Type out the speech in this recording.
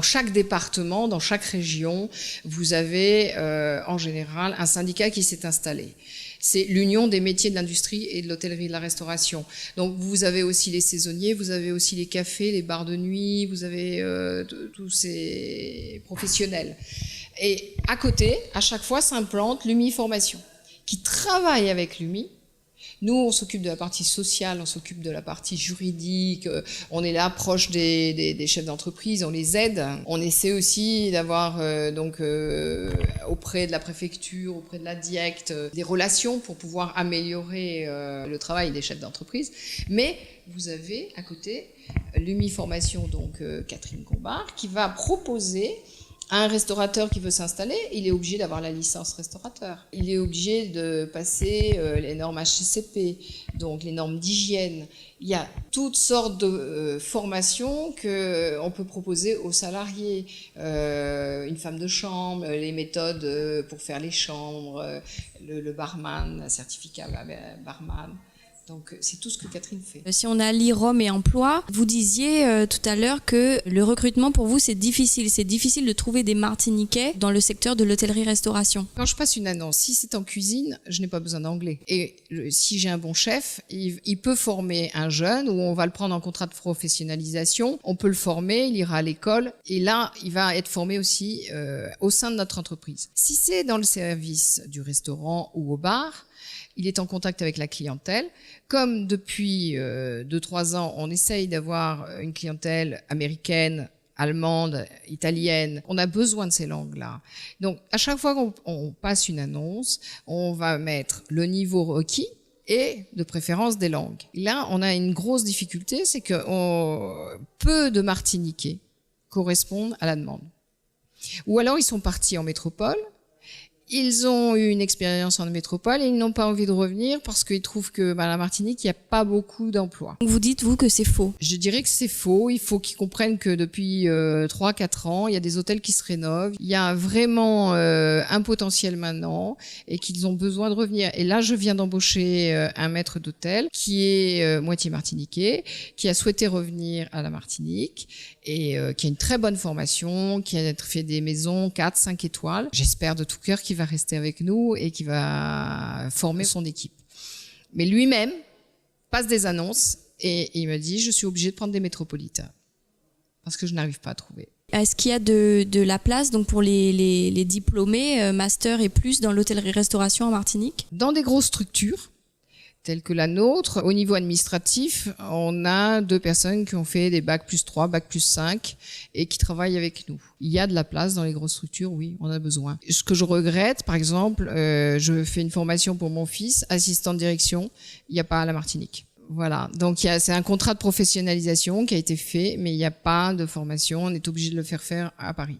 chaque département, dans chaque région, vous avez en général un syndicat qui s'est installé. C'est l'Union des métiers de l'industrie et de l'hôtellerie et de la restauration. Donc vous avez aussi les saisonniers, vous avez aussi les cafés, les bars de nuit, vous avez tous ces professionnels. Et à côté, à chaque fois s'implante l'UMI Formation, qui travaille avec l'UMI. Nous, on s'occupe de la partie sociale, on s'occupe de la partie juridique, on est là proche des chefs d'entreprise, on les aide. On essaie aussi d'avoir auprès de la préfecture, auprès de la DIECT, des relations pour pouvoir améliorer le travail des chefs d'entreprise. Mais vous avez à côté l'UMI Formation, donc Catherine Combard, qui va proposer à un restaurateur qui veut s'installer, il est obligé d'avoir la licence restaurateur. Il est obligé de passer les normes HACCP, donc les normes d'hygiène. Il y a toutes sortes de formations qu'on peut proposer aux salariés. Une femme de chambre, les méthodes pour faire les chambres, le barman, un certificat barman. Donc c'est tout ce que Catherine fait. Si on a l'IROM et emploi, vous disiez tout à l'heure que le recrutement pour vous c'est difficile de trouver des Martiniquais dans le secteur de l'hôtellerie-restauration. Quand je passe une annonce, si c'est en cuisine, je n'ai pas besoin d'anglais. Et si j'ai un bon chef, il peut former un jeune, ou on va le prendre en contrat de professionnalisation, on peut le former, il ira à l'école, et là il va être formé aussi au sein de notre entreprise. Si c'est dans le service du restaurant ou au bar, il est en contact avec la clientèle. Comme depuis 2-3 ans, on essaye d'avoir une clientèle américaine, allemande, italienne, on a besoin de ces langues-là. Donc, à chaque fois qu'on passe une annonce, on va mettre le niveau requis et de préférence des langues. Là, on a une grosse difficulté, c'est que peu de Martiniquais correspondent à la demande. Ou alors, ils sont partis en métropole. Ils ont eu une expérience en métropole et ils n'ont pas envie de revenir parce qu'ils trouvent que à la Martinique, il n'y a pas beaucoup d'emplois. Vous dites, vous, que c'est faux? Je dirais que c'est faux. Il faut qu'ils comprennent que depuis 3-4 ans, il y a des hôtels qui se rénovent. Il y a vraiment un potentiel maintenant et qu'ils ont besoin de revenir. Et là, je viens d'embaucher un maître d'hôtel qui est moitié martiniquais, qui a souhaité revenir à la Martinique et qui a une très bonne formation, qui a fait des maisons 4-5 étoiles. J'espère de tout cœur qu'il va rester avec nous et qui va former son équipe. Mais lui-même passe des annonces et il me dit « je suis obligé de prendre des métropolitains parce que je n'arrive pas à trouver ». Est-ce qu'il y a de la place donc pour les diplômés, master et plus dans l'hôtellerie-restauration en Martinique? Dans des grosses structures telles que la nôtre, au niveau administratif, on a 2 personnes qui ont fait des bac +3, bac +5 et qui travaillent avec nous. Il y a de la place dans les grosses structures, oui, on a besoin. Ce que je regrette, par exemple, je fais une formation pour mon fils, assistant de direction, il n'y a pas à la Martinique. Voilà, donc c'est un contrat de professionnalisation qui a été fait, mais il n'y a pas de formation, on est obligé de le faire à Paris.